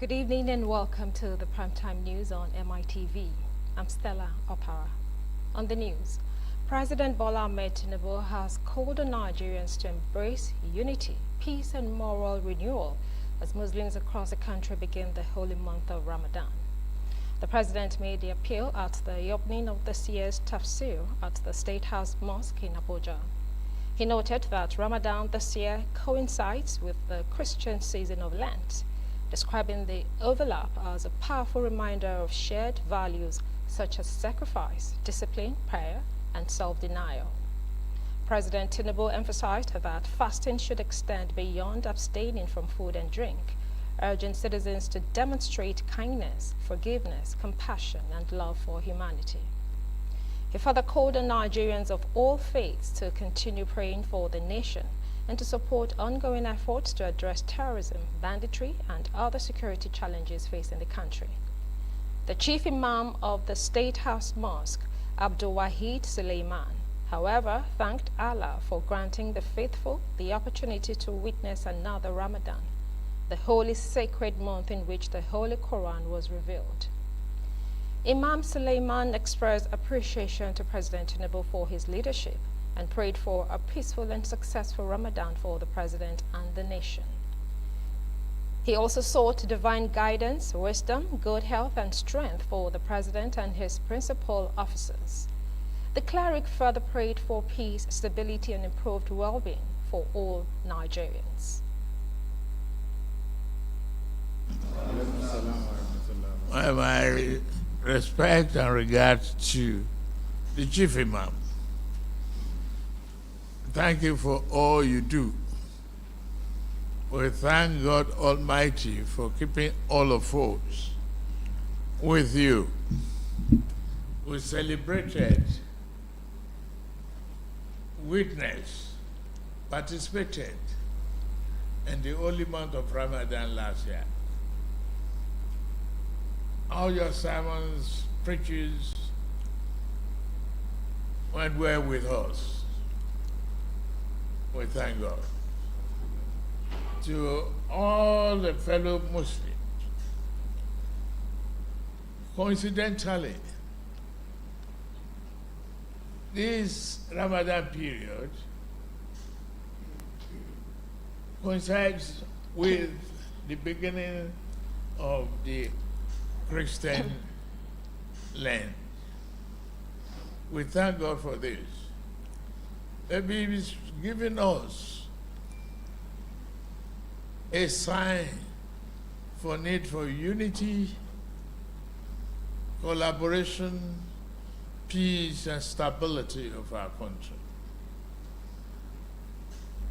Good evening and welcome to the Primetime News on Mitv. I'm Stella Opara. On the news, President Bola Ahmed Tinubu has called on Nigerians to embrace unity, peace and moral renewal as Muslims across the country begin the holy month of Ramadan. The president made the appeal at the opening of this year's tafsir at the State House Mosque in Abuja. He noted that Ramadan this year coincides with the Christian season of Lent, describing the overlap as a powerful reminder of shared values such as sacrifice, discipline, prayer, and self-denial. President Tinubu emphasized that fasting should extend beyond abstaining from food and drink, urging citizens to demonstrate kindness, forgiveness, compassion, and love for humanity. He further called on Nigerians of all faiths to continue praying for the nation and to support ongoing efforts to address terrorism, banditry, and other security challenges facing the country. The chief imam of the State House Mosque, Abdul Wahid Suleiman, however, thanked Allah for granting the faithful the opportunity to witness another Ramadan, the holy sacred month in which the Holy Quran was revealed. Imam Suleiman expressed appreciation to President Tinubu for his leadership and prayed for a peaceful and successful Ramadan for the president and the nation. He also sought divine guidance, wisdom, good health, and strength for the president and his principal officers. The cleric further prayed for peace, stability, and improved well-being for all Nigerians. My respect and regard to the Chief Imam. Thank you for all you do. We thank God Almighty for keeping all of us with you. We celebrated, witnessed, participated in the holy month of Ramadan last year. All your sermons, preachers went well with us. We thank God. To all the fellow Muslims, coincidentally, this Ramadan period coincides with the beginning of the Christian Lent. We thank God for this. Maybe He's giving us a sign for need for unity, collaboration, peace, and stability of our country.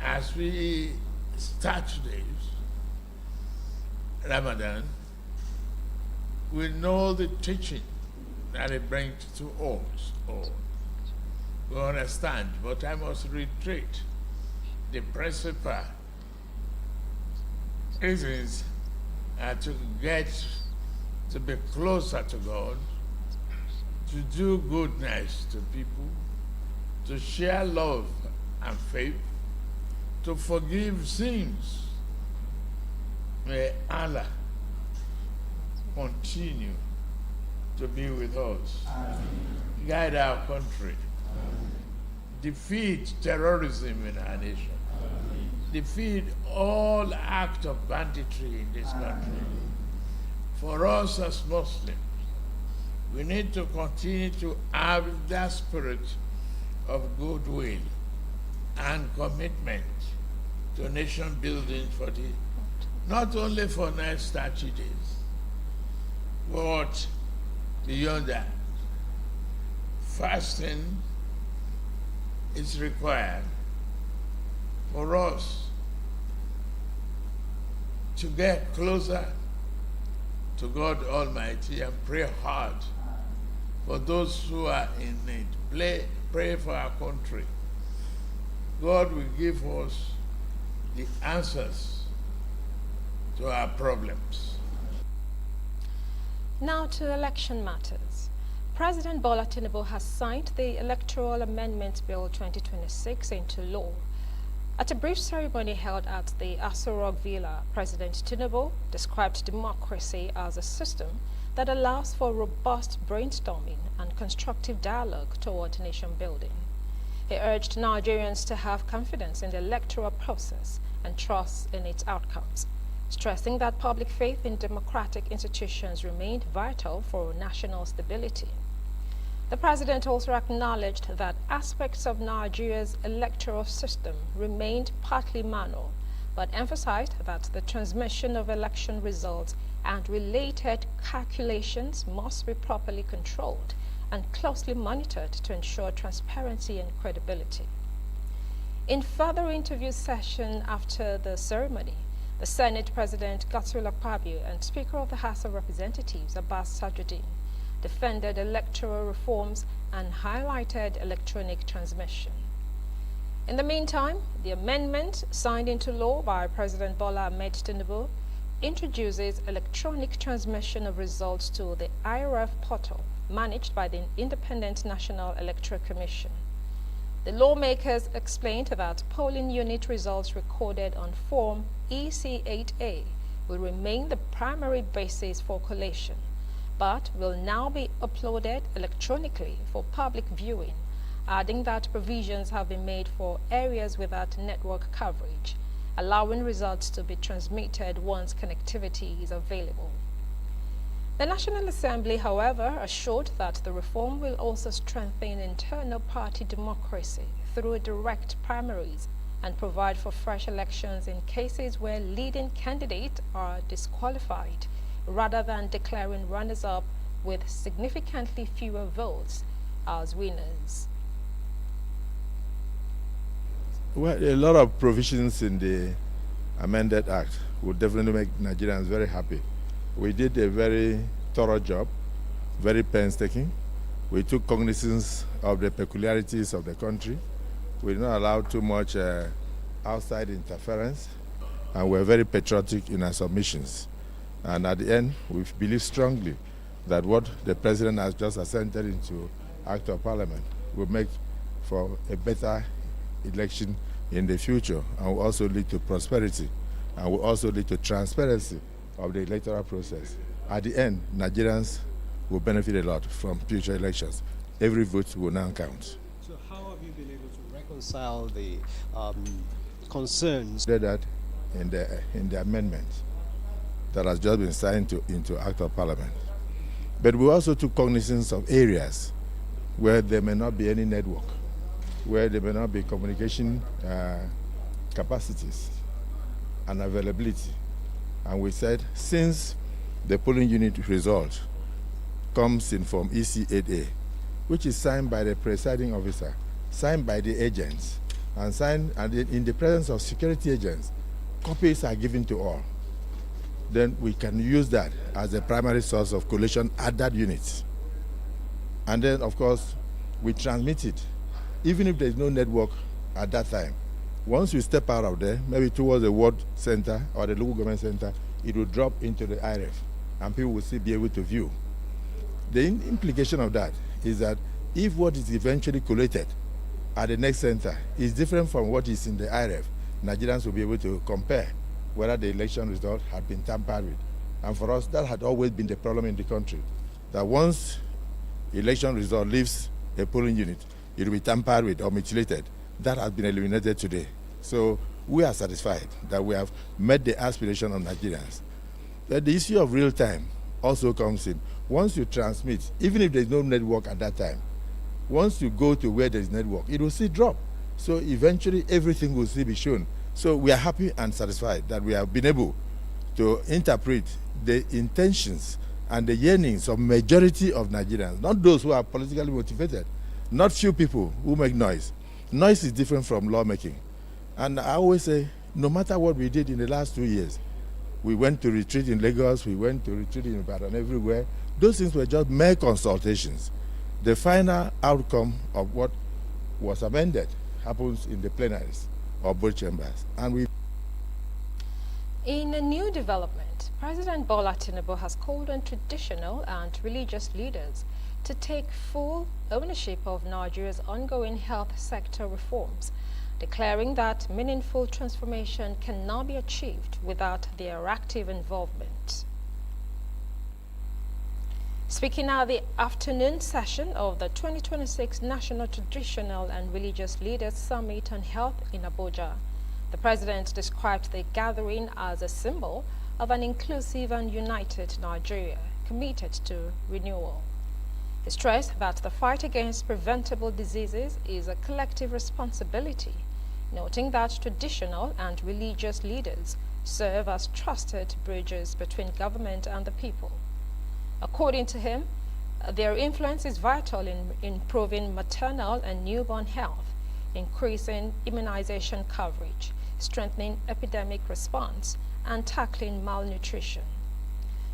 As we start today's Ramadan, we know the teaching that it brings to us all. We understand, but I must reiterate the principal reasons to get to be closer to God, to do goodness to people, to share love and faith, to forgive sins. May Allah continue to be with us. Amen. Guide our country. Amen. Defeat terrorism in our nation. Amen. Defeat all acts of banditry in this country. For us as Muslims, we need to continue to have that spirit of goodwill and commitment to nation building for not only for the next 30 days, but beyond that. Fasting is required for us to get closer to God Almighty and pray hard for those who are in need. Pray for our country. God will give us the answers to our problems. Now to election matters. President Bola Tinubu has signed the Electoral Amendment Bill 2026 into law. At a brief ceremony held at the Aso Rock Villa, President Tinubu described democracy as a system that allows for robust brainstorming and constructive dialogue toward nation building. He urged Nigerians to have confidence in the electoral process and trust in its outcomes, stressing that public faith in democratic institutions remained vital for national stability. The president also acknowledged that aspects of Nigeria's electoral system remained partly manual, but emphasized that the transmission of election results and related calculations must be properly controlled and closely monitored to ensure transparency and credibility. In further interview session after the ceremony, the Senate President Godswill Akpabio and Speaker of the House of Representatives Abbas Sajudeen defended electoral reforms and highlighted electronic transmission. In the meantime, the amendment signed into law by President Bola Ahmed Tinubu introduces electronic transmission of results to the IRF portal managed by the Independent National Electoral Commission. The lawmakers explained that polling unit results recorded on Form EC8A will remain the primary basis for collation, but will now be uploaded electronically for public viewing, adding that provisions have been made for areas without network coverage, allowing results to be transmitted once connectivity is available. The National Assembly, however, assured that the reform will also strengthen internal party democracy through direct primaries and provide for fresh elections in cases where leading candidates are disqualified, rather than declaring runners-up with significantly fewer votes as winners. Well, a lot of provisions in the amended act would definitely make Nigerians very happy. We did a very thorough job, very painstaking. We took cognizance of the peculiarities of the country. We did not allow too much outside interference, and we're very patriotic in our submissions. And at the end, we believe strongly that what the president has just assented into Act of Parliament will make for a better election in the future, and will also lead to prosperity, and will also lead to transparency of the electoral process. At the end, Nigerians will benefit a lot from future elections. Every vote will now count. So how have you been able to reconcile the concerns? That in the amendment that has just been signed into Act of Parliament. But we also took cognizance of areas where there may not be any network, where there may not be communication capacities and availability. And we said, since the polling unit result comes in Form EC8A, which is signed by the presiding officer, signed by the agents, and signed and in the presence of security agents, copies are given to all. Then we can use that as a primary source of collation at that unit. And then, of course, we transmit it, even if there's no network at that time. Once you step out of there, maybe towards the ward center or the local government center, it will drop into the IRF, and people will still be able to view. The implication of that is that if what is eventually collated at the next center is different from what is in the IRF, Nigerians will be able to compare whether the election result had been tampered with. And for us, that had always been the problem in the country, that once election result leaves a polling unit, it will be tampered with or mutilated. That has been eliminated today. So we are satisfied that we have met the aspiration of Nigerians. But the issue of real time also comes in. Once you transmit, even if there's no network at that time, once you go to where there's network, it will still drop. So eventually everything will still be shown. So we are happy and satisfied that we have been able to interpret the intentions and the yearnings of majority of Nigerians, not those who are politically motivated, not few people who make noise. Noise is different from lawmaking. And I always say, no matter what we did in the last 2 years, we went to retreat in Lagos, we went to retreat in Ibadan, everywhere. Those things were just mere consultations. The final outcome of what was amended happens in the plenaries of both chambers. And in a new development, President Bola Tinubu has called on traditional and religious leaders to take full ownership of Nigeria's ongoing health sector reforms, declaring that meaningful transformation cannot be achieved without their active involvement. Speaking at the afternoon session of the 2026 National Traditional and Religious Leaders Summit on Health in Abuja, the President described the gathering as a symbol of an inclusive and united Nigeria committed to renewal. He stressed that the fight against preventable diseases is a collective responsibility, noting that traditional and religious leaders serve as trusted bridges between government and the people. According to him, their influence is vital in improving maternal and newborn health, increasing immunization coverage, strengthening epidemic response, and tackling malnutrition.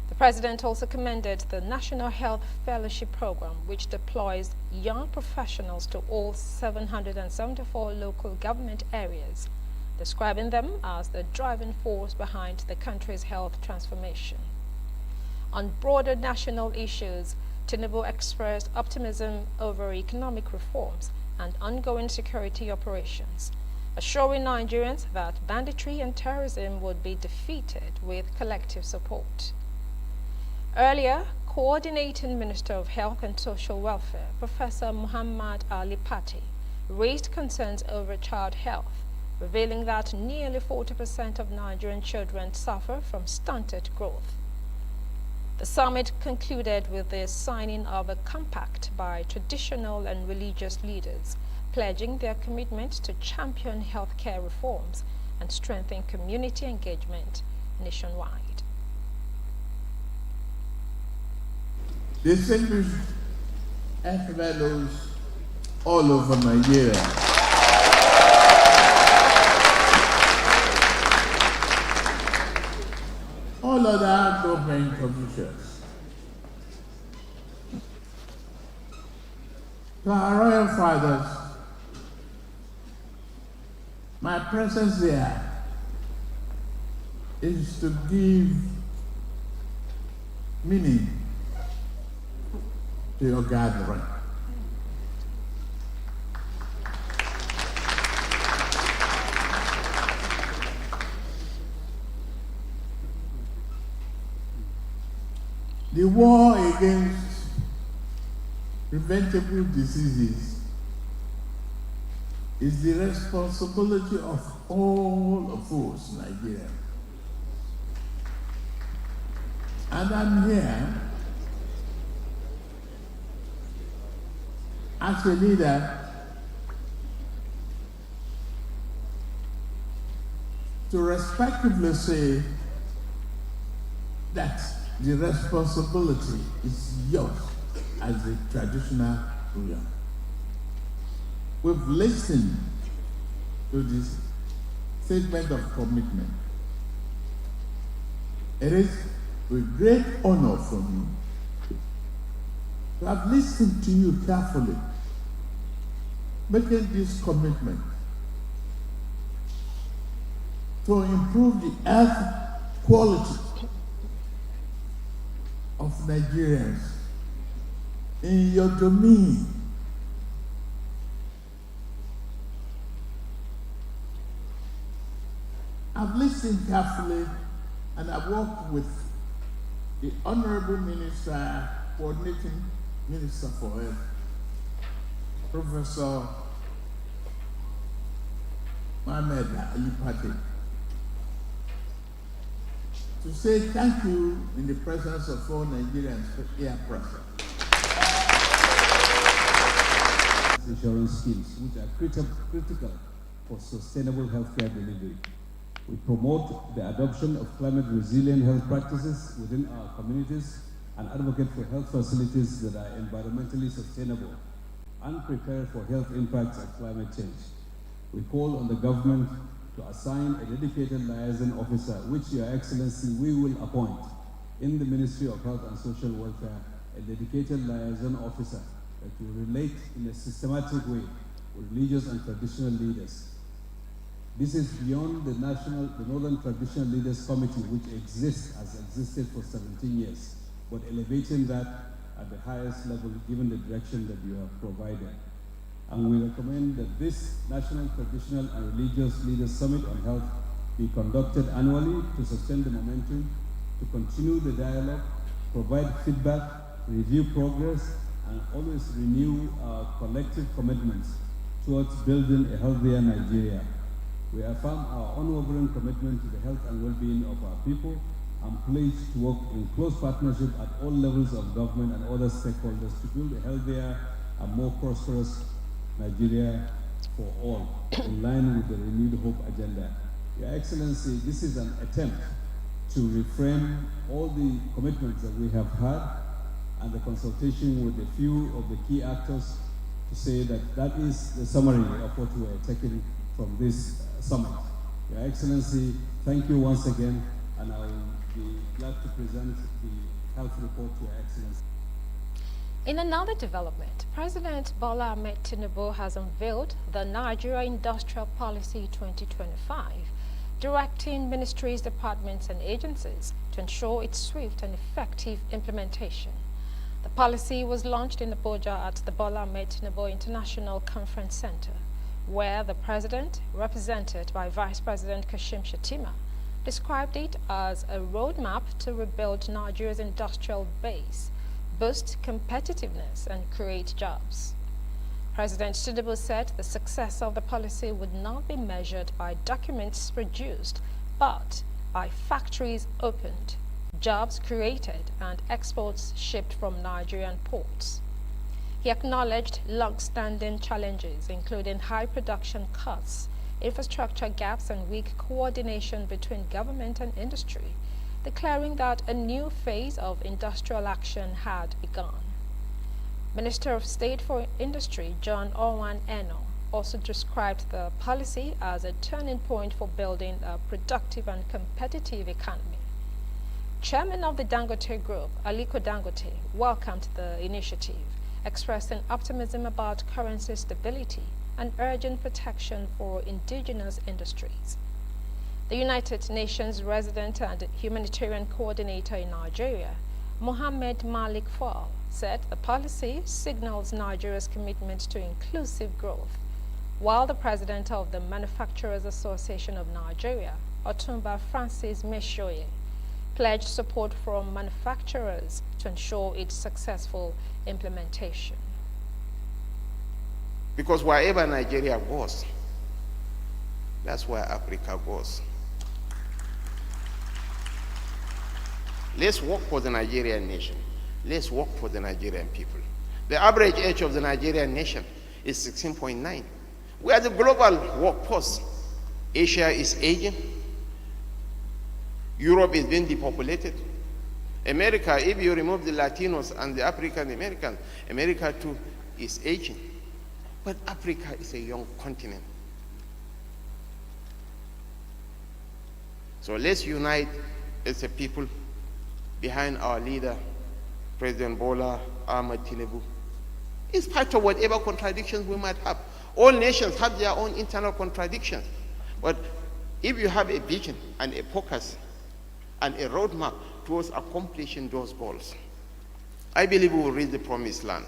The President also commended the National Health Fellowship Program, which deploys young professionals to all 774 local government areas, describing them as the driving force behind the country's health transformation. On broader national issues, Tinubu expressed optimism over economic reforms and ongoing security operations, assuring Nigerians that banditry and terrorism would be defeated with collective support. Earlier, Coordinating Minister of Health and Social Welfare, Professor Muhammad Ali Patti, raised concerns over child health, revealing that nearly 40% of Nigerian children suffer from stunted growth. The summit concluded with the signing of a compact by traditional and religious leaders, pledging their commitment to champion healthcare reforms and strengthen community engagement nationwide. Distinguished fellows all over Nigeria, all other government officials, to our royal fathers, my presence here is to give meaning to your gathering. The war against preventable diseases is the responsibility of all of us Nigerians. And I'm here as a leader to respectively say that the responsibility is yours as a traditional ruler. We've listened to this statement of commitment. It is with great honor for me to have listened to you carefully, making this commitment to improve the health quality of Nigerians in your domain. I've listened carefully and I've worked with the Honorable Minister, Coordinating Minister for Health, Professor Muhammad Ali Patti, to say thank you in the presence of all Nigerians here present. Insurance schemes, which are critical for sustainable healthcare delivery. We promote the adoption of climate-resilient health practices within our communities and advocate for health facilities that are environmentally sustainable and prepare for health impacts of climate change. We call on the government to assign a dedicated liaison officer, which Your Excellency we will appoint in the Ministry of Health and Social Welfare, a dedicated liaison officer that will relate in a systematic way with religious and traditional leaders. This is beyond the Northern Traditional Leaders Committee, which has existed for 17 years, but elevating that at the highest level, given the direction that you have provided. and we recommend that this National Traditional and Religious Leaders Summit on Health be conducted annually to sustain the momentum, to continue the dialogue, provide feedback, review progress, and always renew our collective commitments towards building a healthier Nigeria. We affirm our unwavering commitment to the health and well-being of our people and pledge to work in close partnership at all levels of government and other stakeholders to build a healthier and more prosperous Nigeria for all, in line with the renewed hope agenda. Your Excellency, this is an attempt to reframe all the commitments that we have had and the consultation with a few of the key actors to say that that is the summary of what we are taking from this summit. Your Excellency, thank you once again, and I will be glad to present the health report to Your Excellency. In another development, President Bola Ahmed Tinubu has unveiled the Nigeria Industrial Policy 2025, directing ministries, departments, and agencies to ensure its swift and effective implementation. The policy was launched in Abuja at the Bola Ahmed Tinubu International Conference Center, where the President, represented by Vice President Kashim Shettima, described it as a roadmap to rebuild Nigeria's industrial base, boost competitiveness, and create jobs. President Tinubu said the success of the policy would not be measured by documents produced, but by factories opened, jobs created, and exports shipped from Nigerian ports. He acknowledged long-standing challenges, including high production costs, infrastructure gaps, and weak coordination between government and industry, declaring that a new phase of industrial action had begun. Minister of State for Industry John Owan Eno also described the policy as a turning point for building a productive and competitive economy. Chairman of the Dangote Group, Aliko Dangote, welcomed the initiative, expressing optimism about currency stability and urging protection for indigenous industries. The United Nations resident and humanitarian coordinator in Nigeria, Mohammed Malik Fall, said the policy signals Nigeria's commitment to inclusive growth, while the president of the Manufacturers Association of Nigeria, Otumba Francis Meshoye, pledged support from manufacturers to ensure its successful implementation. Because wherever Nigeria goes, that's where Africa goes. Let's work for the Nigerian nation. Let's work for the Nigerian people. The average age of the Nigerian nation is 16.9. We are the global workforce. Asia is aging. Europe is being depopulated. America, if you remove the Latinos and the African Americans, America too is aging. But Africa is a young continent. So let's unite as a people behind our leader, President Bola Ahmed Tinubu, in spite of whatever contradictions we might have. All nations have their own internal contradictions. But if you have a vision and a focus and a roadmap towards accomplishing those goals, I believe we will reach the promised land.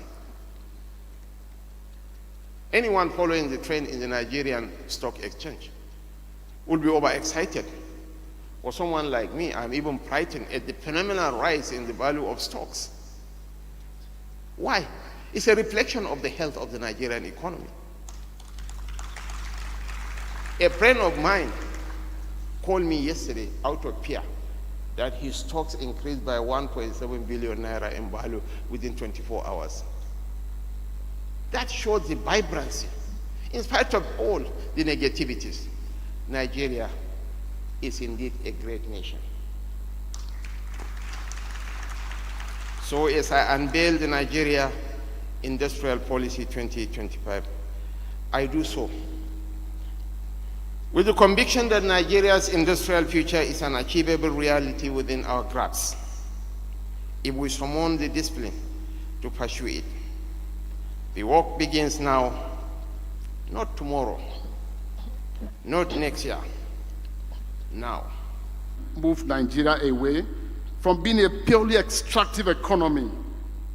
Anyone following the trend in the Nigerian stock exchange will be overexcited. For someone like me, I'm even frightened at the phenomenal rise in the value of stocks. Why? It's a reflection of the health of the Nigerian economy. A friend of mine called me yesterday out of fear that his stocks increased by 1.7 billion naira in value within 24 hours. That shows the vibrancy. In spite of all the negativities, Nigeria is indeed a great nation. So as I unveil the Nigeria Industrial Policy 2025, I do so with the conviction that Nigeria's industrial future is an achievable reality within our grasp, if we summon the discipline to pursue it. The work begins now, not tomorrow, not next year, now. Move Nigeria away from being a purely extractive economy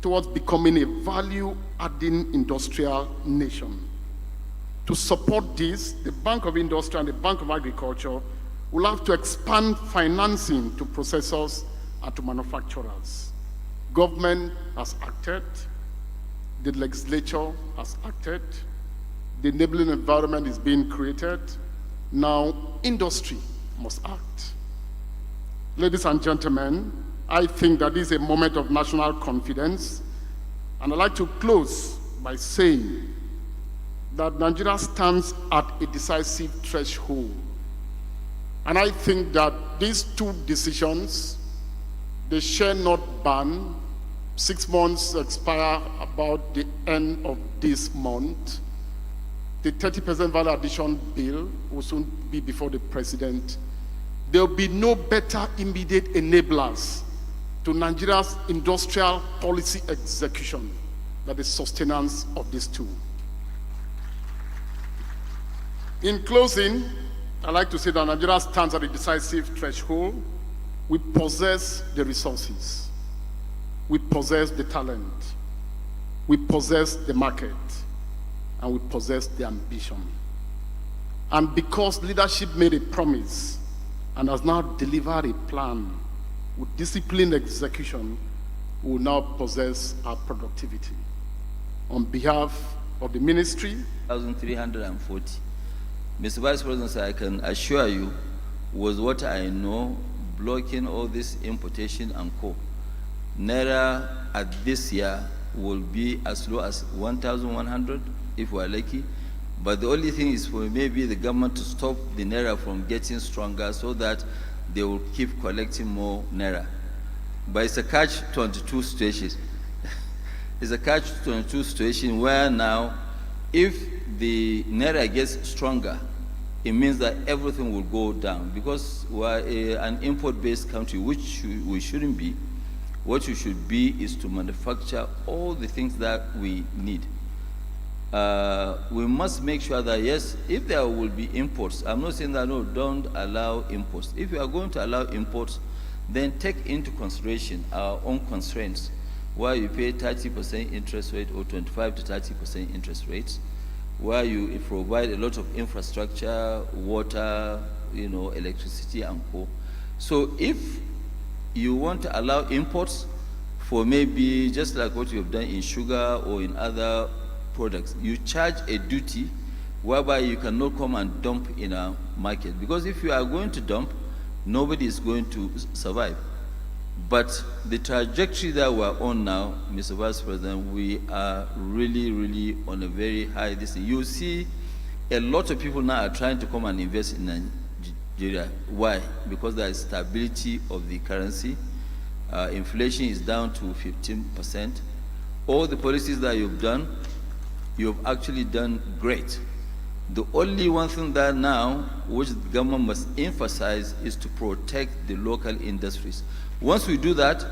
towards becoming a value-adding industrial nation. To support this, the Bank of Industry and the Bank of Agriculture will have to expand financing to processors and to manufacturers. Government has acted, the legislature has acted, the enabling environment is being created. Now, industry must act. Ladies and gentlemen, I think that this is a moment of national confidence, and I'd like to close by saying that Nigeria stands at a decisive threshold. And I think that these two decisions, the share not ban, 6 months expire about the end of this month. The 30% value addition bill will soon be before the president. There will be no better immediate enablers to Nigeria's industrial policy execution than the sustenance of these two. In closing, I'd like to say that Nigeria stands at a decisive threshold. We possess the resources. We possess the talent. We possess the market. And we possess the ambition. And because leadership made a promise and has now delivered a plan with disciplined execution, we will now possess our productivity. On behalf of the ministry, 1,340. Mr. Vice President, I can assure you, was what I know, blocking all this importation and co. Naira at this year will be as low as 1,100 if we're lucky. But the only thing is for maybe the government to stop the Naira from getting stronger so that they will keep collecting more Naira. But it's a catch-22 situation. It's a catch-22 situation where now, if the Naira gets stronger, it means that everything will go down because we're an import-based country, which we shouldn't be. What you should be is to manufacture all the things that we need. We must make sure that, yes, if there will be imports, I'm not saying that, no, don't allow imports. If you are going to allow imports, then take into consideration our own constraints, where you pay 30% interest rate or 25 to 30% interest rates, where you provide a lot of infrastructure, water, electricity and co. So if you want to allow imports for maybe just like what you have done in sugar or in other products, you charge a duty whereby you cannot come and dump in a market. Because if you are going to dump, nobody is going to survive. But the trajectory that we're on now, Mr. Vice President, we are really, really on a very high distance. You see a lot of people now are trying to come and invest in Nigeria. Why? Because there is stability of the currency. Inflation is down to 15%. All the policies that you've done, you've actually done great. The only one thing that now, which the government must emphasize, is to protect the local industries. Once we do that,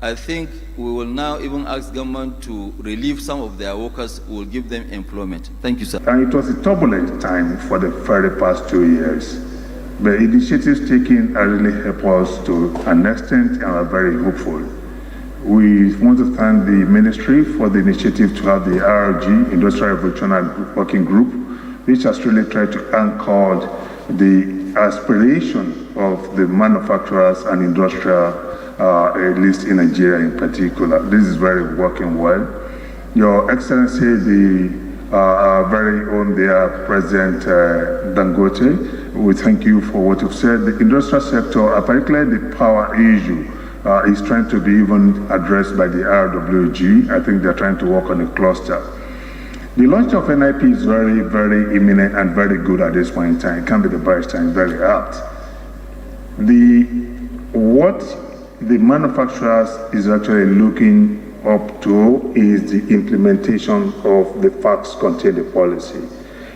I think we will now even ask government to relieve some of their workers who will give them employment. Thank you, sir. And it was a turbulent time for the very past 2 years. The initiatives taken have really helped us to an extent and are very hopeful. We want to thank the ministry for the initiative to have the RRG, Industrial Revolutionary Working Group, which has really tried to anchor the aspiration of the manufacturers and industrial elites in Nigeria in particular. This is very working well. Your Excellency, the very own dear President Dangote, we thank you for what you've said. The industrial sector, particularly the power issue, is trying to be even addressed by the RWG. I think they're trying to work on a cluster. The launch of NIP is very, very imminent and very good at this point in time. It can't be the barrister, it's very apt. What the manufacturers is actually looking up to is the implementation of the facts contained in the policy.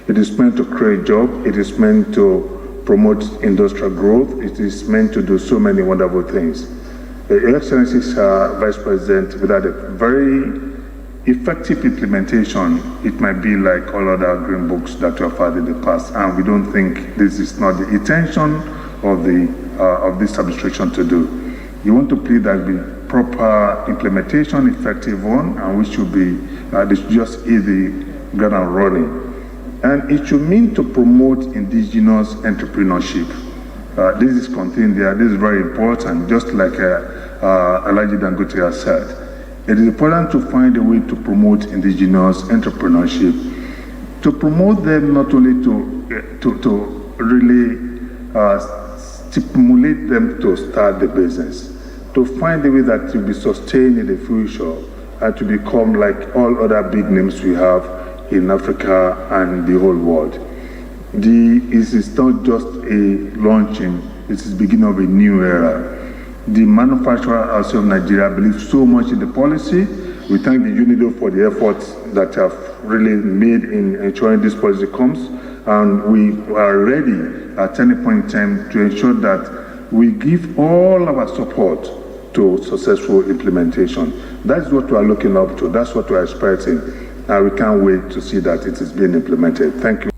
It is meant to create jobs, it is meant to promote industrial growth, it is meant to do so many wonderful things. Your Excellency, Vice President, without a very effective implementation, it might be like all other green books that you have had in the past, and we don't think this is not the intention of this administration to do. You want to plead that the proper implementation, effective one, and we should be, they should just hit the ground running. And it should mean to promote indigenous entrepreneurship. This is contained there. This is very important, just like Alhaji Dangote has said. It is important to find a way to promote indigenous entrepreneurship, to promote them not only to really stimulate them to start the business, to find a way that will be sustained in the future and to become like all other big names we have in Africa and the whole world. It is not just a launching, it is the beginning of a new era. The Manufacturer Association of Nigeria believes so much in the policy. We thank the UNIDO for the efforts that have really made in ensuring this policy comes, and we are ready at any point in time to ensure that we give all our support to successful implementation. That's what we are looking up to. That's what we are expecting. And we can't wait to see that it is being implemented. Thank you.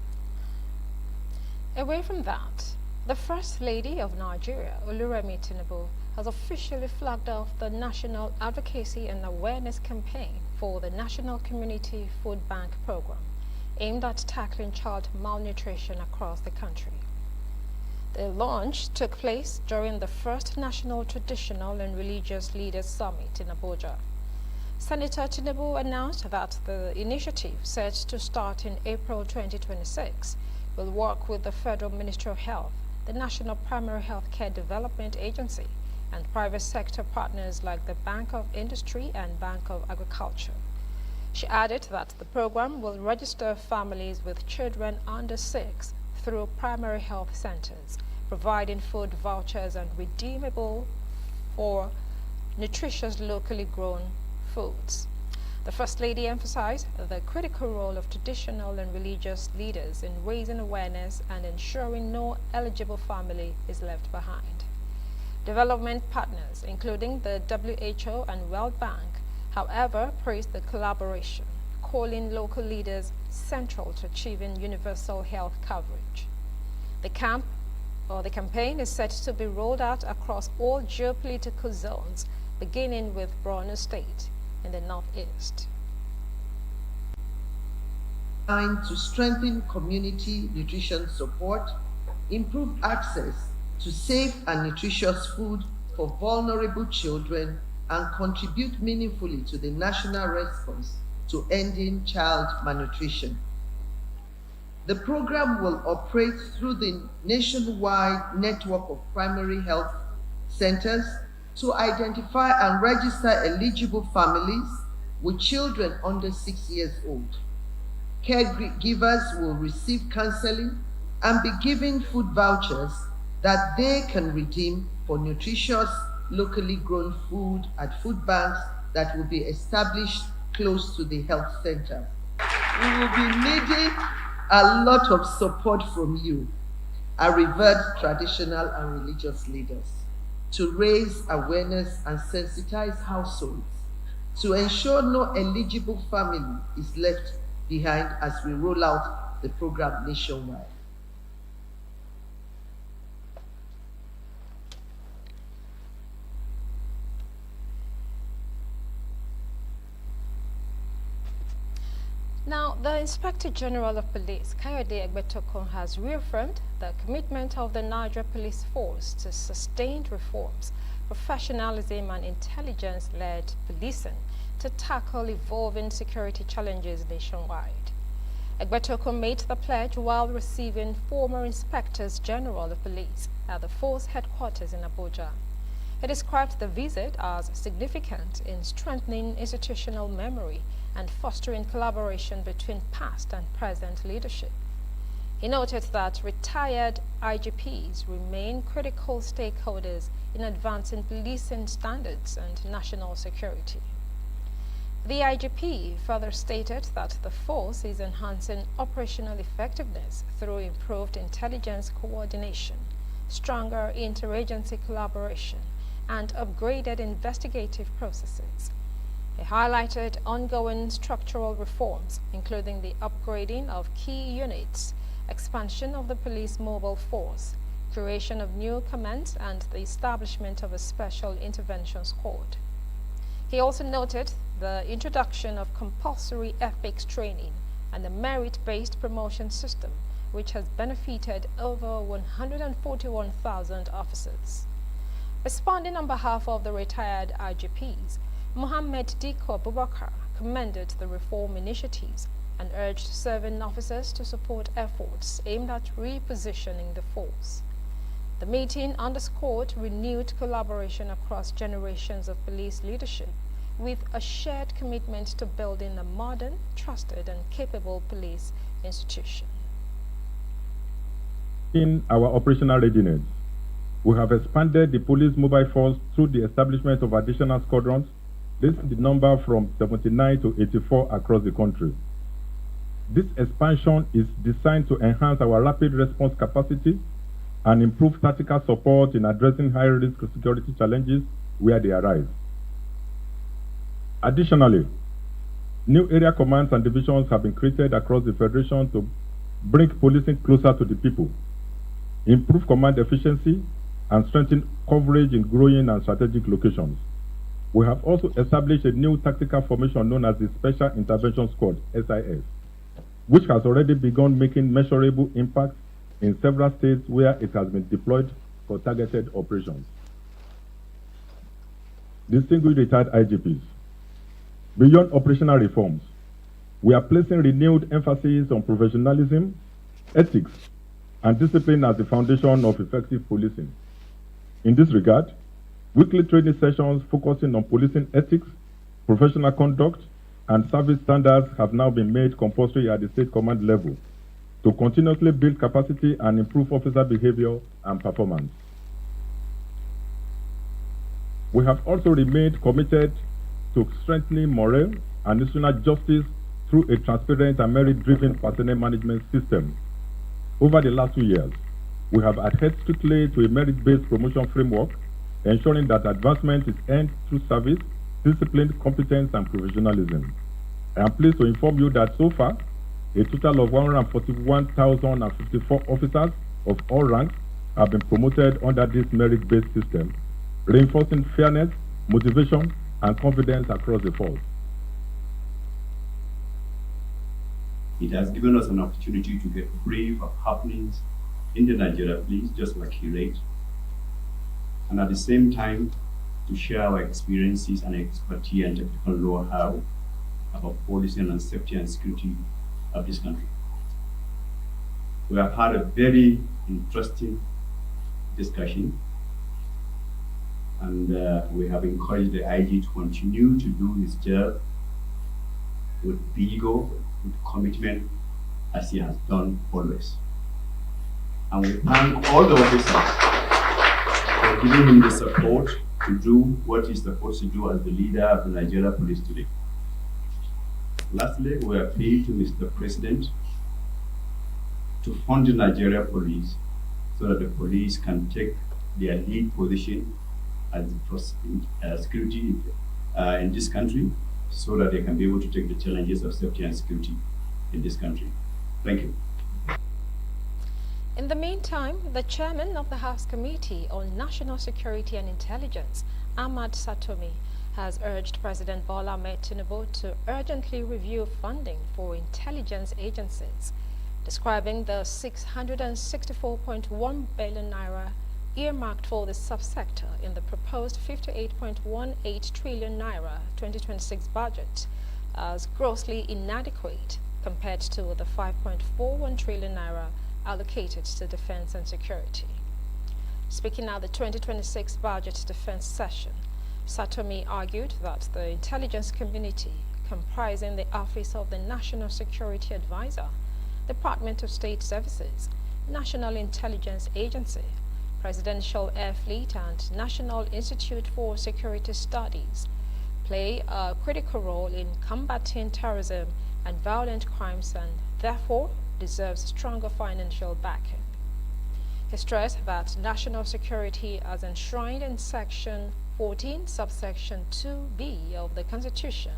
Away from that, the First Lady of Nigeria, Oluremi Tinubu, has officially flagged off the National Advocacy and Awareness Campaign for the National Community Food Bank Program, aimed at tackling child malnutrition across the country. The launch took place during the first National Traditional and Religious Leaders Summit in Abuja. Senator Tinubu announced that the initiative, set to start in April 2026, will work with the Federal Ministry of Health, the National Primary Health Care Development Agency, and private sector partners like the Bank of Industry and Bank of Agriculture. She added that the program will register families with children under 6 through primary health centers, providing food vouchers and redeemable for nutritious locally grown foods. The First Lady emphasized the critical role of traditional and religious leaders in raising awareness and ensuring no eligible family is left behind. Development partners, including the WHO and World Bank, however, praised the collaboration, calling local leaders central to achieving universal health coverage. The campaign is set to be rolled out across all geopolitical zones, beginning with Borno State in the northeast. To strengthen community nutrition support, improve access to safe and nutritious food for vulnerable children, and contribute meaningfully to the national response to ending child malnutrition. The program will operate through the nationwide network of primary health centers to identify and register eligible families with children under 6 years old. Caregivers will receive counseling and be given food vouchers that they can redeem for nutritious, locally grown food at food banks that will be established close to the health center. We will be needing a lot of support from you, our revered traditional and religious leaders, to raise awareness and sensitize households to ensure no eligible family is left behind as we roll out the program nationwide. Now, the Inspector General of Police, Kayode Egbetokun, has reaffirmed the commitment of the Niger Police Force to sustained reforms, professionalism and intelligence-led policing to tackle evolving security challenges nationwide. Egbetokun made the pledge while receiving former Inspectors General of Police at the force headquarters in Abuja. He described the visit as significant in strengthening institutional memory and fostering collaboration between past and present leadership. He noted that retired IGPs remain critical stakeholders in advancing policing standards and national security. The IGP further stated that the force is enhancing operational effectiveness through improved intelligence coordination, stronger interagency collaboration, and upgraded investigative processes. He highlighted ongoing structural reforms, including the upgrading of key units, expansion of the police mobile force, creation of new commands, and the establishment of a special intervention squad. He also noted the introduction of compulsory ethics training and the merit-based promotion system, which has benefited over 141,000 officers. Responding on behalf of the retired IGPs, Mohammed Diko Abubakar commended the reform initiatives and urged serving officers to support efforts aimed at repositioning the force. The meeting underscored renewed collaboration across generations of police leadership, with a shared commitment to building a modern, trusted and capable police institution. In our operational readiness, we have expanded the police mobile force through the establishment of additional squadrons, raising the number from 79 to 84 across the country. This expansion is designed to enhance our rapid response capacity and improve tactical support in addressing high-risk security challenges where they arise. Additionally, new area commands and divisions have been created across the Federation to bring policing closer to the people, improve command efficiency, and strengthen coverage in growing and strategic locations. We have also established a new tactical formation known as the Special Intervention Squad, SIS, which has already begun making measurable impacts in several states where it has been deployed for targeted operations. Distinguished retired IGPs, beyond operational reforms, we are placing renewed emphasis on professionalism, ethics, and discipline as the foundation of effective policing. In this regard, weekly training sessions focusing on policing ethics, professional conduct, and service standards have now been made compulsory at the state command level to continuously build capacity and improve officer behavior and performance. We have also remained committed to strengthening morale and institutional justice through a transparent and merit-driven personnel management system. Over the last 2 years, we have adhered strictly to a merit-based promotion framework, ensuring that advancement is earned through service, discipline, competence, and professionalism. I am pleased to inform you that so far, a total of 141,054 officers of all ranks have been promoted under this merit-based system, reinforcing fairness, motivation, and confidence across the force. It has given us an opportunity to get brave of happenings in the Nigeria police, just like he read, and at the same time to share our experiences and expertise and technical know-how about policing and safety and security of this country. We have had a very interesting discussion, and we have encouraged the IG to continue to do his job with vigor, with commitment, as he has done always. And we thank all the officers for giving him the support to do what he's supposed to do as the leader of the Nigeria Police today. Lastly, we appeal to Mr. President to fund the Nigeria Police so that the police can take their lead position as security in this country, so that they can be able to take the challenges of safety and security in this country. Thank you. In the meantime, the chairman of the House Committee on National Security and Intelligence, Ahmad Satomi, has urged President Bola Ahmed Tinubu to urgently review funding for intelligence agencies, describing the 664.1 billion naira earmarked for the subsector in the proposed 58.18 trillion naira 2026 budget as grossly inadequate compared to the 5.41 trillion naira allocated to defense and security. Speaking at the 2026 budget defense session, Satomi argued that the intelligence community, comprising the Office of the National Security Advisor, Department of State Services, National Intelligence Agency, Presidential Air Fleet, and National Institute for Security Studies, play a critical role in combating terrorism and violent crimes, and therefore deserves stronger financial backing. He stressed that national security, as enshrined in Section 14, subsection 2b of the Constitution,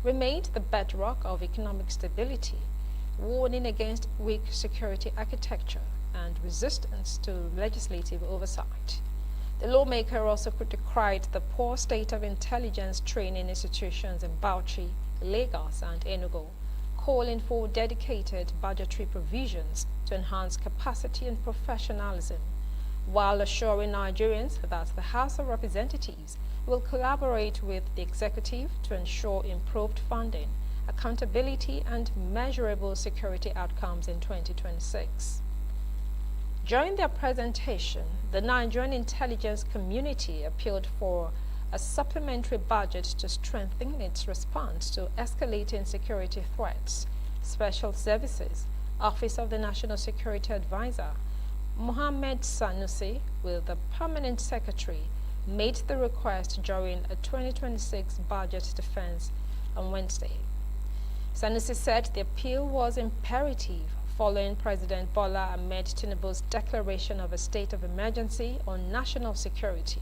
remained the bedrock of economic stability, warning against weak security architecture and resistance to legislative oversight. The lawmaker also decried the poor state of intelligence training institutions in Bauchi, Lagos, and Enugu, calling for dedicated budgetary provisions to enhance capacity and professionalism, while assuring Nigerians that the House of Representatives will collaborate with the executive to ensure improved funding, accountability, and measurable security outcomes in 2026. During their presentation, the Nigerian intelligence community appealed for a supplementary budget to strengthen its response to escalating security threats. Special Services, Office of the National Security Advisor, Mohammed Sanusi, with the Permanent Secretary, made the request during a 2026 budget defense on Wednesday. Sanusi said the appeal was imperative following President Bola Ahmed Tinubu's declaration of a state of emergency on national security,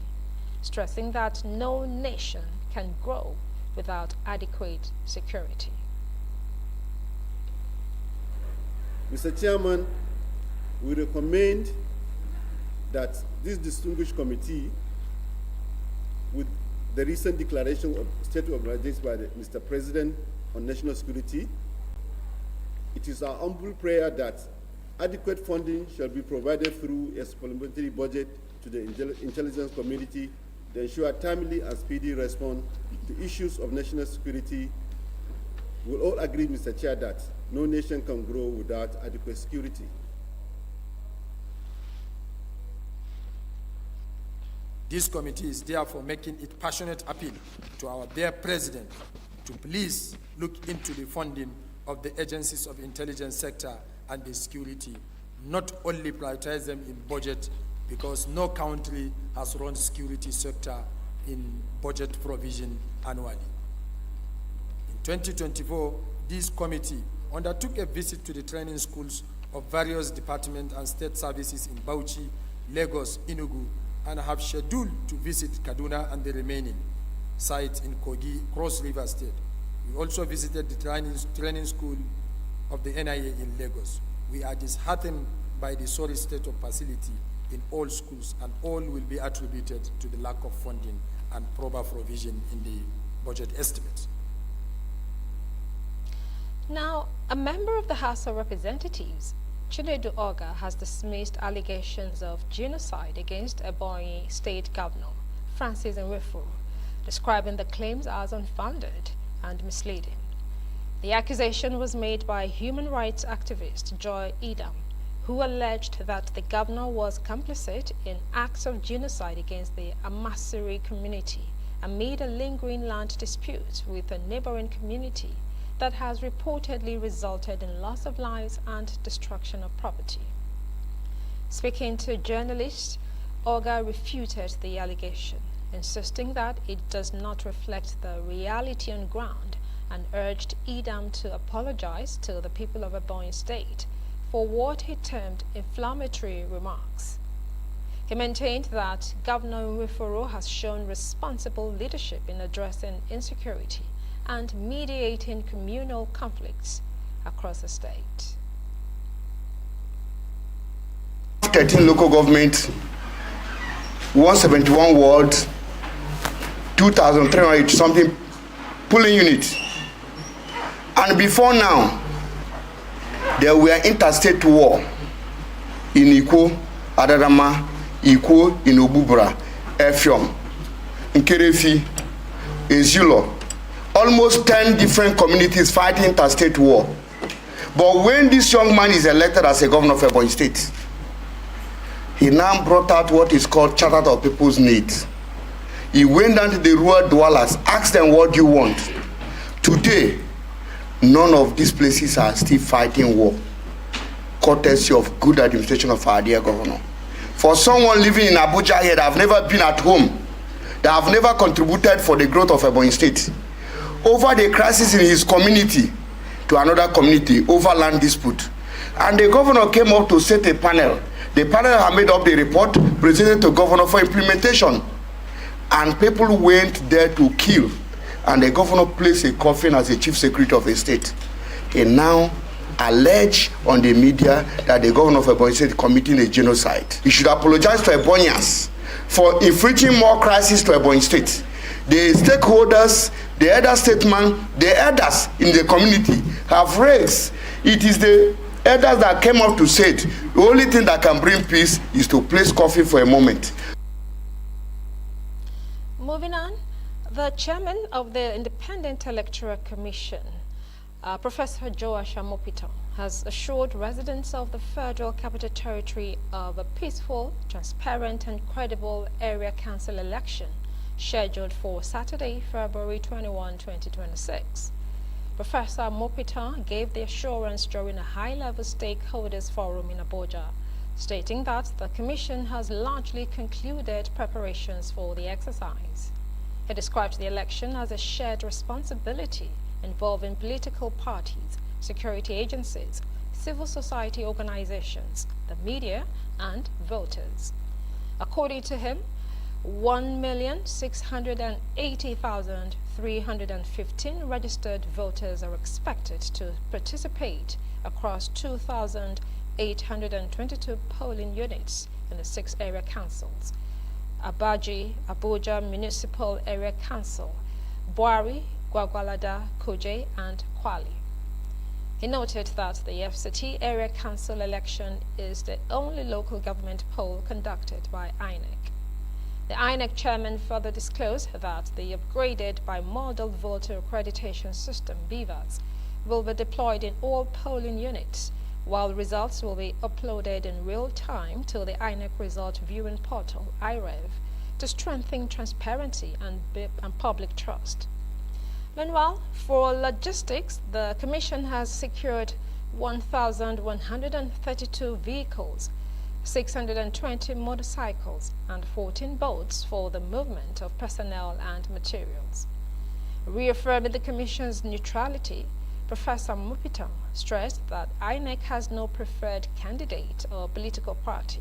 stressing that no nation can grow without adequate security. Mr. Chairman, we recommend that this distinguished committee, with the recent declaration of state of emergency by Mr. President on national security, it is our humble prayer that adequate funding shall be provided through a supplementary budget to the intelligence community to ensure timely and speedy response to issues of national security. We will all agree, Mr. Chair, that no nation can grow without adequate security. This committee is therefore making its passionate appeal to our dear President to please look into the funding of the agencies of the intelligence sector and the security, not only prioritize them in budget, because no country has run security sector in budget provision annually. In 2024, this committee undertook a visit to the training schools of various departments and state services in Bauchi, Lagos, Enugu, and have scheduled to visit Kaduna and the remaining sites in Kogi, Cross River State. We also visited the training school of the NIA in Lagos. We are disheartened by the sorry state of facility in all schools, and all will be attributed to the lack of funding and proper provision in the budget estimates. Now, a member of the House of Representatives, Chinedu Oga, has dismissed allegations of genocide against Ebonyi State Governor Francis Nwefuru, describing the claims as unfounded and misleading. The accusation was made by human rights activist Joy Idam, who alleged that the governor was complicit in acts of genocide against the Amasiri community amid a lingering land dispute with a neighboring community that has reportedly resulted in loss of lives and destruction of property. Speaking to journalists, Oga refuted the allegation, insisting that it does not reflect the reality on ground, and urged Idam to apologize to the people of Ebonyi State for what he termed inflammatory remarks. He maintained that Governor Nwefuru has shown responsible leadership in addressing insecurity and mediating communal conflicts across the state. 13 local governments, 171 wards, 2,300 something polling units. And before now, there were interstate war in Ikwo, Adadama, Ikwo, in Obubra, Effium, Nkerefi, Ezulo. Almost 10 different communities fighting interstate war. But when this young man is elected as a governor of Ebonyi State, he now brought out what is called Charter of People's Needs. He went down to the rural dwellers, asked them, what do you want? Today, none of these places are still fighting war, courtesy of good administration of our dear governor. For someone living in Abuja here that have never been at home, that have never contributed for the growth of Ebonyi State, over the crisis in his community to another community over land dispute. And the governor came up to set a panel. The panel had made up the report, presented to governor for implementation. And people went there to kill. And the governor placed a coffin as a chief secretary of a state. He now alleged on the media that the governor of Ebonyi State committing a genocide. He should apologize to Ebonyians for inflicting more crisis to Ebonyi State. The stakeholders the elder statesman, the elders in the community have raised. It is the elders that came up to say it. The only thing that can bring peace is to place coffee for a moment. Moving on, the chairman of the Independent Electoral Commission, Professor Joash Amopiton, has assured residents of the Federal Capital Territory of a peaceful, transparent and credible area council election scheduled for Saturday, February 21, 2026. Professor Amopiton gave the assurance during a high-level stakeholders forum in Abuja, stating that the Commission has largely concluded preparations for the exercise. He described the election as a shared responsibility involving political parties, security agencies, civil society organizations, the media, and voters. According to him, 1,680,315 registered voters are expected to participate across 2,822 polling units in the 6 area councils: Abuja Municipal Area Council, Buari, Gwagwalada, Kuje, and Kwali. He noted that the FCT Area Council election is the only local government poll conducted by INEC. The INEC chairman further disclosed that the upgraded bimodal voter accreditation system, BVAS, will be deployed in all polling units, while results will be uploaded in real time to the INEC result viewing portal, IREV, to strengthen transparency and public trust. Meanwhile, for logistics, the Commission has secured 1,132 vehicles, 620 motorcycles, and 14 boats for the movement of personnel and materials. Reaffirming the Commission's neutrality, Professor Mupitan stressed that INEC has no preferred candidate or political party.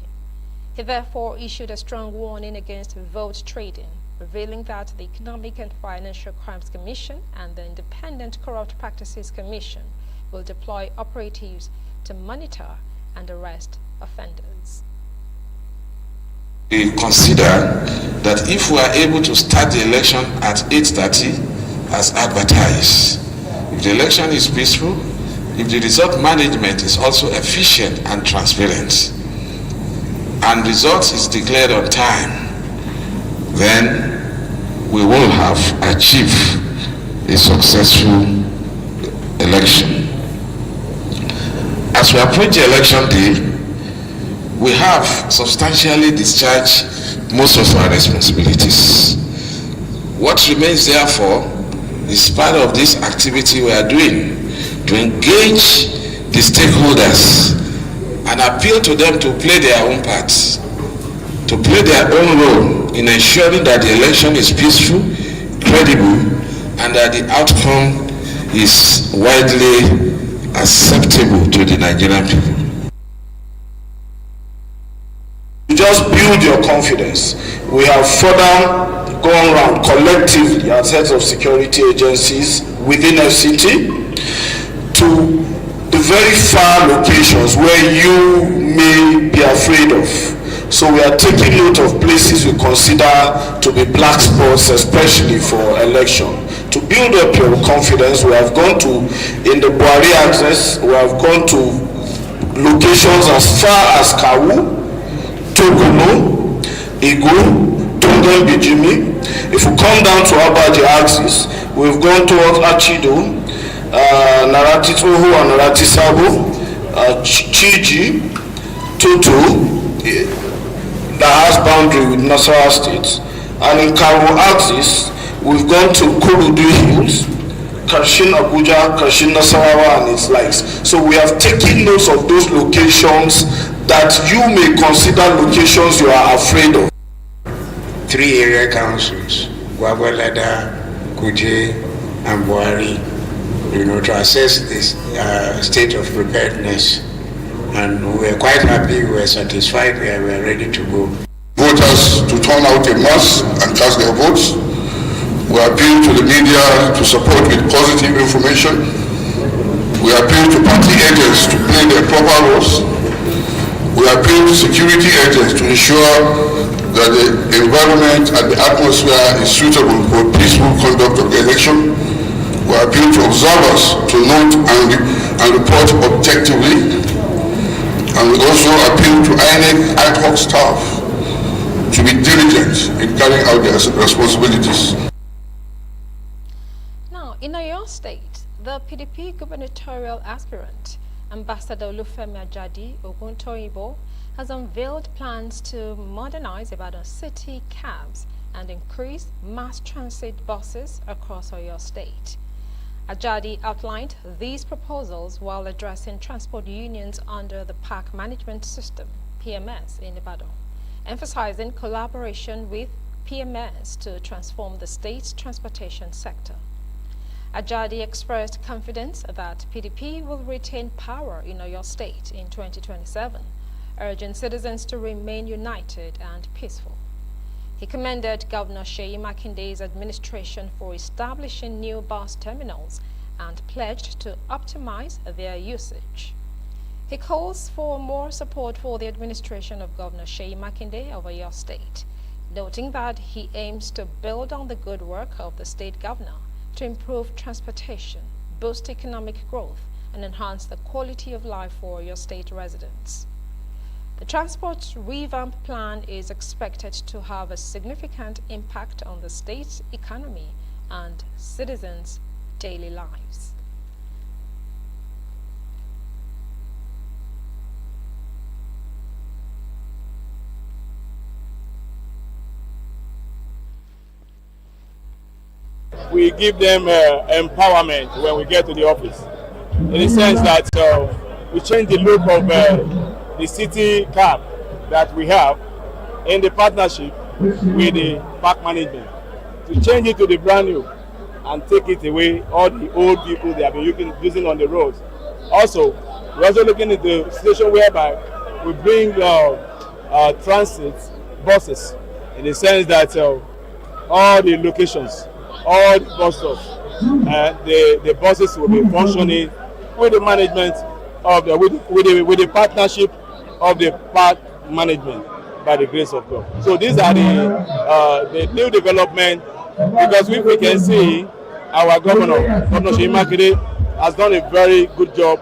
He therefore issued a strong warning against vote trading, revealing that the Economic and Financial Crimes Commission and the Independent Corrupt Practices Commission will deploy operatives to monitor and arrest offenders. We consider that if we are able to start the election at 8:30 as advertised, if the election is peaceful, if the result management is also efficient and transparent, and results is declared on time, then we will have achieved a successful election. As we approach the election day, we have substantially discharged most of our responsibilities. What remains therefore is part of this activity we are doing to engage the stakeholders and appeal to them to play their own parts, to play their own role in ensuring that the election is peaceful, credible, and that the outcome is widely acceptable to the Nigerian people. To just build your confidence, we have further gone around collectively as heads of security agencies within FCT to the very far locations where you may be afraid of. So we are taking note of places we consider to be black spots, especially for election. To build up your confidence, we have gone to, in the Buari access, we have gone to locations as far as Kawu, Togono, Igu, Tondon Bijimi. If we come down to Abaji axis, we've gone towards Achido, Naratitohu and Naratisabo, Chiji, Tutu, that has boundary with Nasarawa State. And in Karu axis, we've gone to Kurudu Hills, Kashin Abuja, Kashin Nasarawa and its likes. So we have taken notes of those locations that you may consider locations you are afraid of. 3 area councils, Gwagwalada, Kuje, and Buari, to assess this state of preparedness. And we are quite happy, we are satisfied, we are ready to go. Voters to turn out en masse and cast their votes. We appeal to the media to support with positive information. We appeal to party agents to play their proper roles. We appeal to security agents to ensure that the environment and the atmosphere is suitable for peaceful conduct of the election. We appeal to observers to note and report objectively. And we also appeal to INEC ad hoc staff to be diligent in carrying out their responsibilities. Now, in Oyo State, the PDP gubernatorial aspirant, Ambassador Olufemi Ajadi Oguntoyibo, has unveiled plans to modernize Ibadan city cabs and increase mass transit buses across Oyo State. Ajadi outlined these proposals while addressing transport unions under the Park Management System, PMS, in Ibadan, emphasizing collaboration with PMS to transform the state's transportation sector. Ajadi expressed confidence that PDP will retain power in Oyo State in 2027, urging citizens to remain united and peaceful. He commended Governor Seyi Makinde's administration for establishing new bus terminals and pledged to optimize their usage. He calls for more support for the administration of Governor Seyi Makinde of Oyo State, noting that he aims to build on the good work of the state governor to improve transportation, boost economic growth, and enhance the quality of life for Oyo State residents. The transport revamp plan is expected to have a significant impact on the state's economy and citizens' daily lives. We give them empowerment when we get to the office, in the sense that we change the look of the city cab that we have in the partnership with the park management, to change it to the brand new and take it away all the old vehicles they have been using on the roads. Also, we're also looking at the situation whereby we bring transit buses, in the sense that all the locations, all the bus stops, the buses will be functioning with the management of with the partnership of the park management, by the grace of God. So these are the new development, because we can see our Governor Seyi Makinde, has done a very good job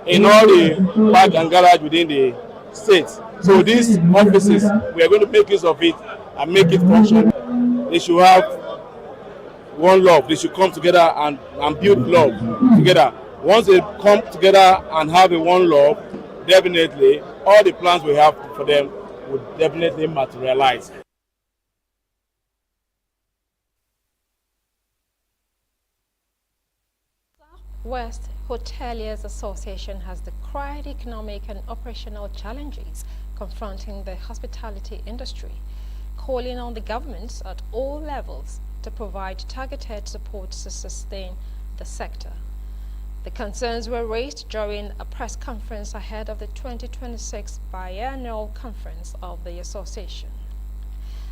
in all the park and garage within the state. So these offices, we are going to make use of it and make it function. They should have one love. They should come together and build love together. Once they come together and have a one love, definitely all the plans we have for them would definitely materialize. West Hoteliers Association has decried economic and operational challenges confronting the hospitality industry, calling on the governments at all levels to provide targeted support to sustain the sector. The concerns were raised during a press conference ahead of the 2026 biennial conference of the association.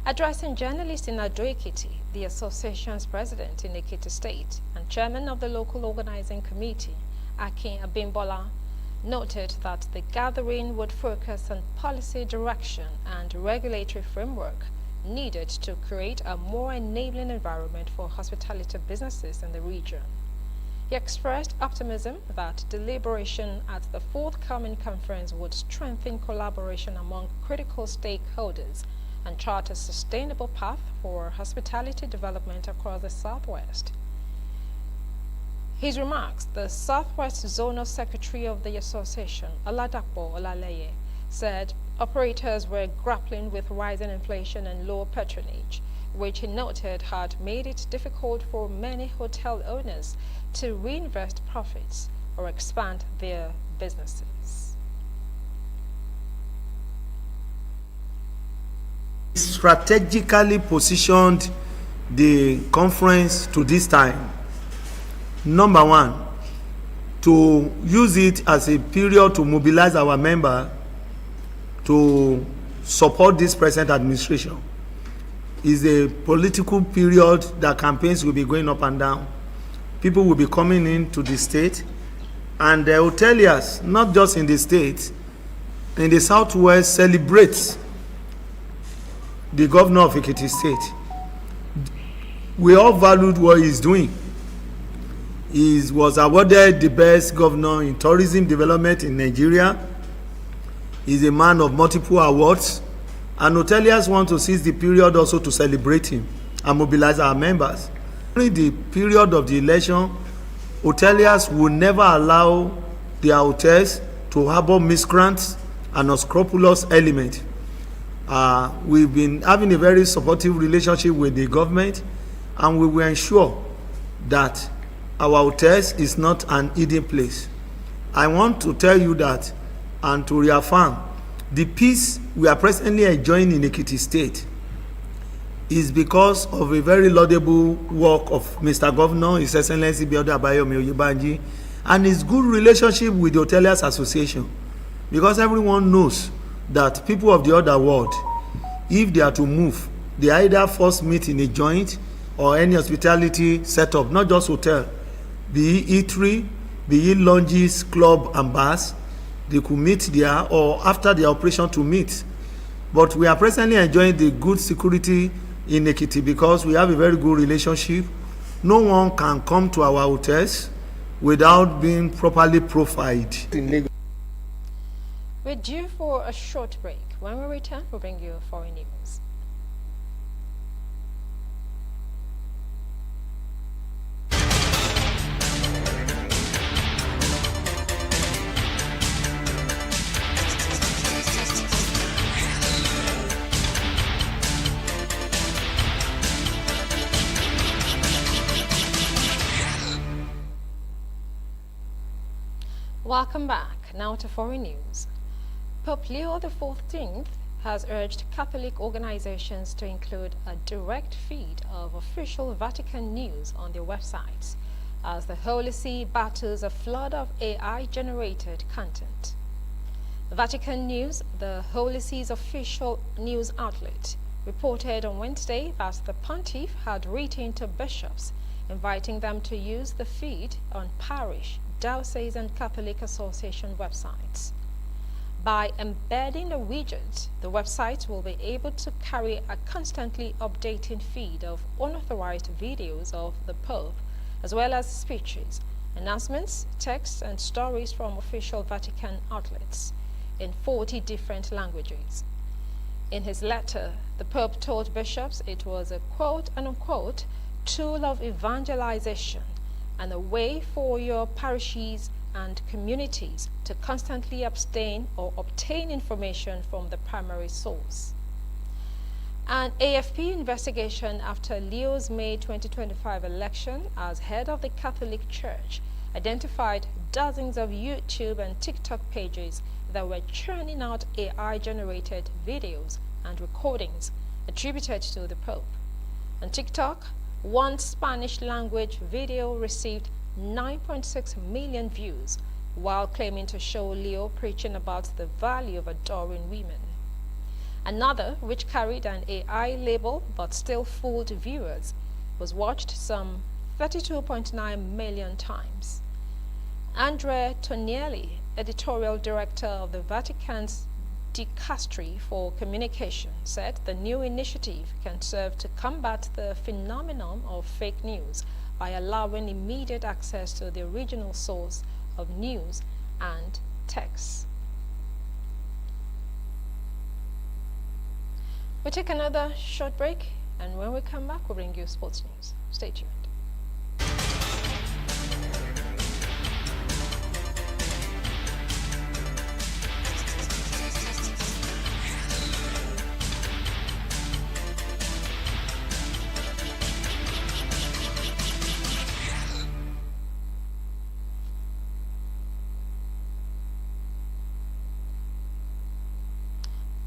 Addressing journalists in Ado-Ekiti, the association's president in Ekiti State and chairman of the local organizing committee, Akin Abimbola, noted that the gathering would focus on policy direction and regulatory framework needed to create a more enabling environment for hospitality businesses in the region. He expressed optimism that deliberation at the forthcoming conference would strengthen collaboration among critical stakeholders and chart a sustainable path for hospitality development across the Southwest. His remarks, the Southwest Zonal Secretary of the Association, Oladapo Olaleye, said operators were grappling with rising inflation and low patronage, which he noted had made it difficult for many hotel owners to reinvest profits or expand their businesses. Strategically positioned the conference to this time. Number one, to use it as a period to mobilize our members to support this present administration. Is a political period that campaigns will be going up and down. People will be coming into the state, and the hoteliers, not just in the state, in the Southwest, celebrate the governor of Ekiti State. We all valued what he's doing. He was awarded the best governor in tourism development in Nigeria. He's a man of multiple awards, and hoteliers want to seize the period also to celebrate him and mobilize our members. During the period of the election, hoteliers will never allow their hotels to harbor miscreants and unscrupulous elements. We've been having a very supportive relationship with the government, and we will ensure that our hotels is not an hidden place. I want to tell you that, and to reaffirm, the peace we are presently enjoying in Ekiti State is because of a very laudable work of Mr. Governor, His Excellency Bioda Abayomi Oyebanji, and his good relationship with the Hoteliers Association. Because everyone knows that people of the other world, if they are to move, they either first meet in a joint or any hospitality setup, not just hotel, be it eatery, be it lounges, club and bars. They could meet there or after the operation to meet. But we are presently enjoying the good security in Ekiti because we have a very good relationship. No one can come to our hotels without being properly profiled. We're due for a short break. When we return, we'll bring you foreign news. Welcome back. Now to foreign news. Pope Leo XIV has urged Catholic organizations to include a direct feed of official Vatican news on their websites as the Holy See battles a flood of AI-generated content. Vatican News, the Holy See's official news outlet, reported on Wednesday that the pontiff had written to bishops inviting them to use the feed on parish, diocese and Catholic Association websites. By embedding a widget, the website will be able to carry a constantly updating feed of unauthorized videos of the Pope, as well as speeches, announcements, texts, and stories from official Vatican outlets in 40 different languages. In his letter, the Pope told bishops it was a quote-unquote tool of evangelization and a way for your parishes and communities to constantly abstain or obtain information from the primary source. An AFP investigation after Leo's May 2025 election as head of the Catholic Church identified dozens of YouTube and TikTok pages that were churning out AI-generated videos and recordings attributed to the Pope. On TikTok, one Spanish-language video received 9.6 million views while claiming to show Leo preaching about the value of adoring women. Another, which carried an AI label but still fooled viewers, was watched some 32.9 million times. Andrea Tonielli, editorial director of the Vatican's Dicastery for Communication, said the new initiative can serve to combat the phenomenon of fake news by allowing immediate access to the original source of news and texts. We'll take another short break, and when we come back, we'll bring you sports news. Stay tuned.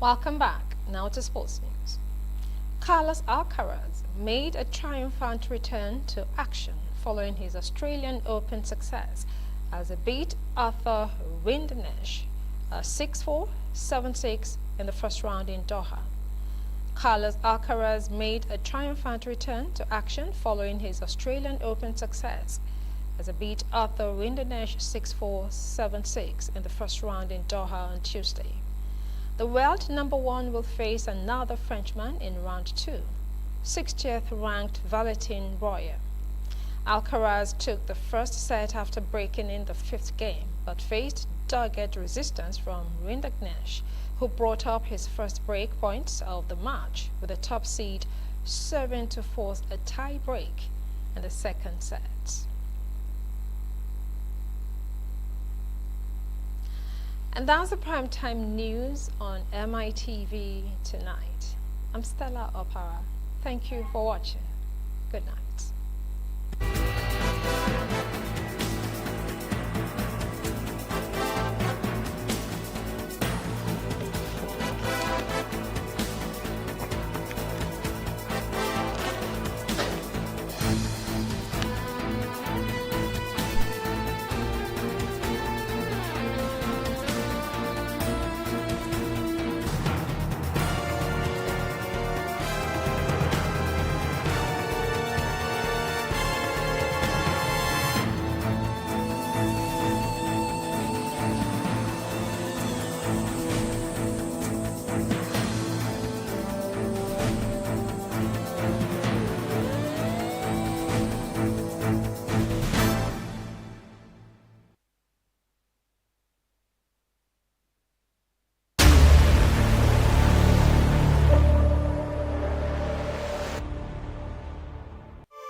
Welcome back. Now to sports news. Carlos Alcaraz made a triumphant return to action following his Australian Open success as he beat Arthur Rinderknech 6-4, 7-6 in the first round in Doha. Carlos Alcaraz made a triumphant return to action following his Australian Open success as he beat Arthur Rinderknech 6-4, 7-6 in the first round in Doha on Tuesday. The The world number 1 will face another Frenchman in round 2, 60th ranked Valentin Royer. Alcaraz took the first set after breaking in the 5th game, but faced dogged resistance from Rinderknecht, who brought up his first break points of the match with the top seed serving to force a tie break in the second set. And that's the primetime news on MITV tonight. I'm Stella Opara. Thank you for watching. Good night.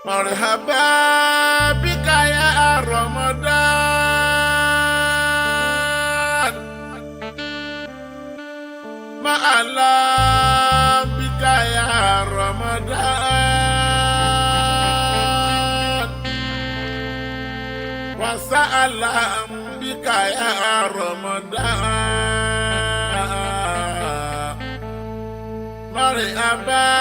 مرحبا بك يا رمضان ما الله بك يا رمضان وسألهم بك يا رمضان مرحبا.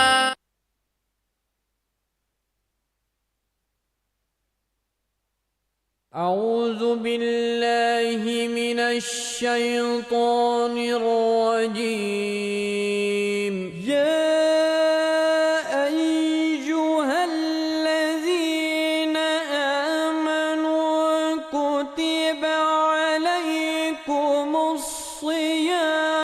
أعوذ بالله من الشيطان الرجيم